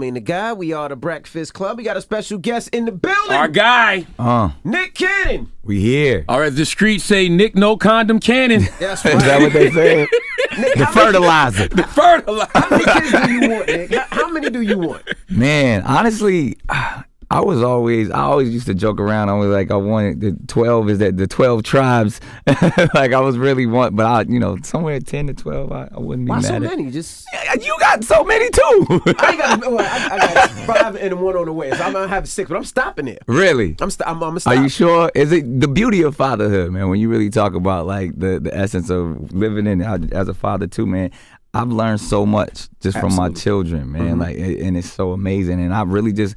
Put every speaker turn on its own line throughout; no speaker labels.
The guy, we are the Breakfast Club. We got a special guest in the building.
Our guy.
Nick Cannon.
We here.
All right, the streets say Nick No Condom Cannon.
That's right.
Is that what they say?
Nick,
The fertilizer.
The fertilizer.
How many kids do you want, Nick? How many do you want?
Man, honestly, I always used to joke around. I was like, I wanted the 12 is that the 12 tribes. Like I was really but somewhere 10 to 12, I wouldn't be
Why
mad
so
at.
many? Just
You got so many too.
I got 5 and 1 on the way, so I'm gonna have 6, but I'm stopping there.
Really?
I'm gonna stop.
Are you sure? Is it the beauty of fatherhood, man? When you really talk about like the essence of living in as a father too, man. I've learned so much just from my children, man. Like, and it's so amazing, and I really just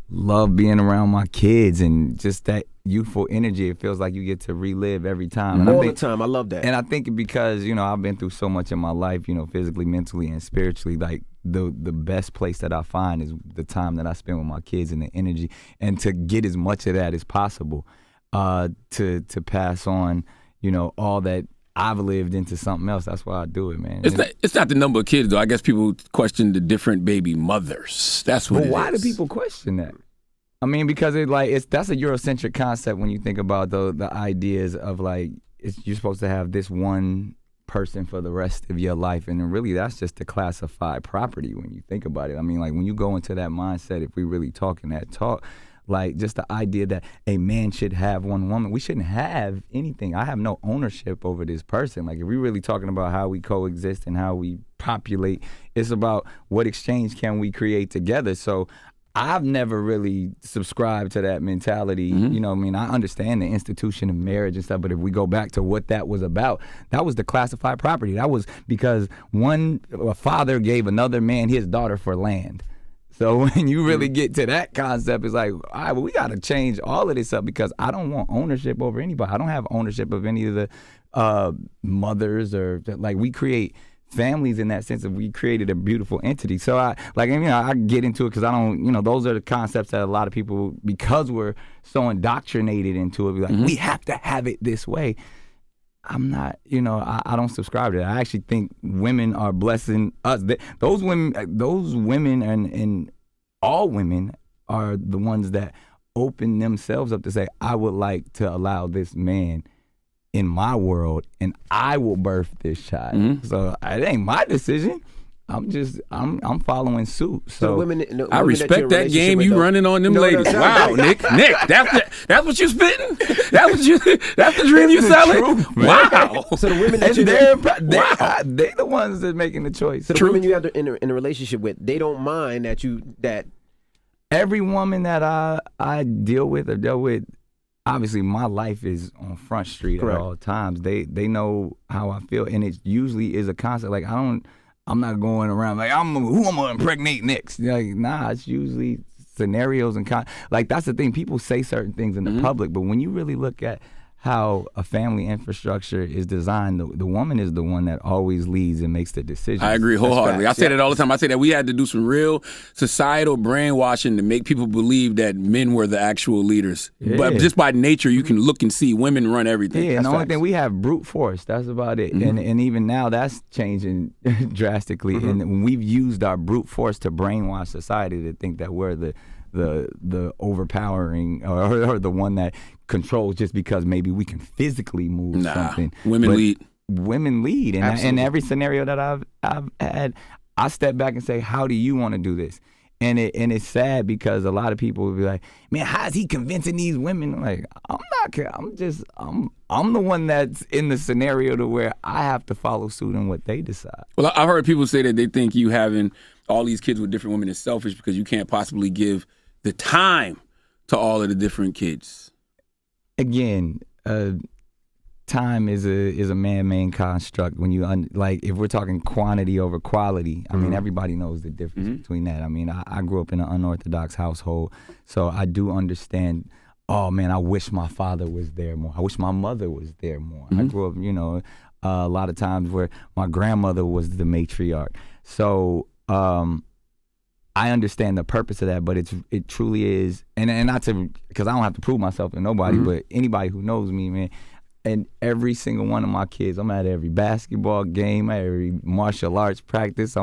love being around my kids and just that youthful energy. It feels like you get to relive every time. And
all the time? I love that.
And I think because I've been through so much in my life, physically, mentally, and spiritually. Like the best place that I find is the time that I spend with my kids and the energy, and to get as much of that as possible, to pass on, all that I've lived into something else. That's why I do it, man.
It's not the number of kids, though. I guess people question the different baby mothers. That's what it is.
Why do people question that? I mean, because that's a Eurocentric concept when you think about the ideas of like you're supposed to have this one person for the rest of your life, and really that's just a classified property when you think about it. I mean, like when you go into that mindset, if we really talking that talk, like just the idea that a man should have one woman, we shouldn't have anything. I have no ownership over this person. Like if we're really talking about how we coexist and how we populate, it's about what exchange can we create together. So I've never really subscribed to that mentality. You know what I mean? I understand the institution of marriage and stuff, but if we go back to what that was about, that was the classified property. That was because a father gave another man his daughter for land. So when you really get to that concept, it's like, all right, well, we got to change all of this up because I don't want ownership over anybody. I don't have ownership of any of the mothers or like we create families in that sense of we created a beautiful entity. So I get into it because I don't, those are the concepts that a lot of people, because we're so indoctrinated into it, be like, we have to have it this way. I'm not, I don't subscribe to that. I actually think women are blessing us. Those women and all women are the ones that open themselves up to say, I would like to allow this man in my world, and I will birth this child. So it ain't my decision. I'm following suit. So
the women
I respect that game you running on them ladies. Wow, Nick, that's what you spitting. That's the dream you selling. Wow.
So the women that
they're the ones that making the choice.
So the women you have in a relationship with, they don't mind that
every woman that I deal with or dealt with. Obviously, my life is on Front Street at all times. They know how I feel, and it usually is a concept. Like I'm not going around like who I'm gonna impregnate next. Like nah, it's usually scenarios and like that's the thing. People say certain things in the public, but when you really look at how a family infrastructure is designed, the woman is the one that always leads and makes the decisions.
I agree wholeheartedly. I say that all the time. I say that we had to do some real societal brainwashing to make people believe that men were the actual leaders. Yeah. But just by nature, you can look and see women run everything.
Yeah, and the only thing we have brute force. That's about it. And even now, that's changing drastically. And we've used our brute force to brainwash society to think that we're the overpowering or the one that controls just because maybe we can physically move something.
Women
lead. And in every scenario that I've had, I step back and say, how do you want to do this? And it's sad because a lot of people will be like, man, how is he convincing these women? I'm like, I'm the one that's in the scenario to where I have to follow suit in what they decide.
Well, I've heard people say that they think you having all these kids with different women is selfish because you can't possibly give the time to all of the different kids.
Again, time is a man-made construct. When you if we're talking quantity over quality, I mean everybody knows the difference between that. I mean I grew up in an unorthodox household, so I do understand. Oh man, I wish my father was there more. I wish my mother was there more. I grew up, a lot of times where my grandmother was the matriarch. So I understand the purpose of that, but it truly is, and not to, because I don't have to prove myself to nobody, but anybody who knows me, man, and every single one of my kids, I'm at every basketball game, at every martial arts practice,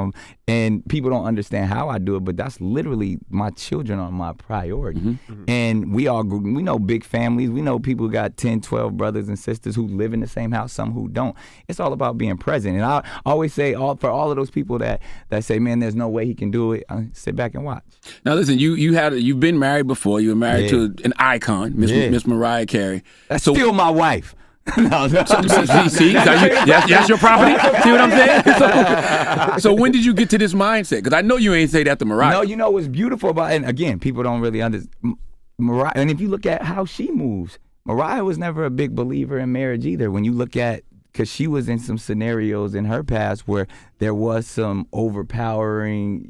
And people don't understand how I do it, but that's literally my children are my priority. And we know big families. We know people who got 10, 12 brothers and sisters who live in the same house, some who don't. It's all about being present. And I always say, for all of those people that say, man, there's no way he can do it, sit back and watch.
Now listen, you've been married before. You were married to an icon, Miss Mariah Carey.
That's still my wife. No.
See, that's your property. See what I'm saying? So when did you get to this mindset? Because I know you ain't say that to Mariah.
No, you know what's beautiful about it, and again, people don't really understand Mariah. And if you look at how she moves, Mariah was never a big believer in marriage either. When you look at, because she was in some scenarios in her past where there was some overpowering,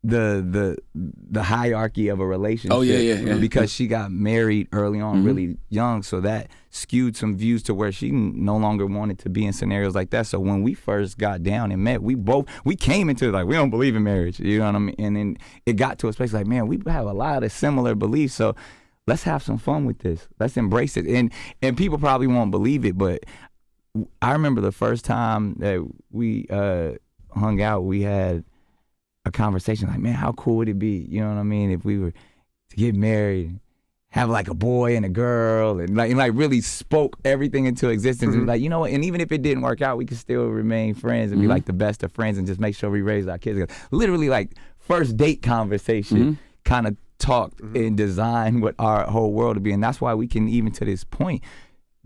the hierarchy of a relationship.
Oh yeah.
Because she got married early on, really young, so that skewed some views to where she no longer wanted to be in scenarios like that. So when we first got down and met, we came into it like, we don't believe in marriage, you know what I mean? And then it got to a space like, man, we have a lot of similar beliefs, so let's have some fun with this. Let's embrace it. And people probably won't believe it, but I remember the first time that we hung out, we had a conversation like, man, how cool would it be, you know what I mean, if we were to get married, have like a boy and a girl, and like really spoke everything into existence. And like, you know what, and even if it didn't work out, we could still remain friends and be like the best of friends and just make sure we raise our kids together. Literally like first date conversation kind of talked and designed what our whole world to be. And that's why we can, even to this point,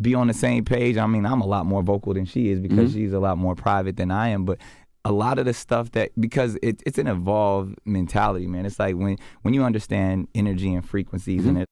be on the same page. I mean, I'm a lot more vocal than she is because she's a lot more private than I am, but a lot of the stuff because it's an evolved mentality, man. It's like when you understand energy and frequencies and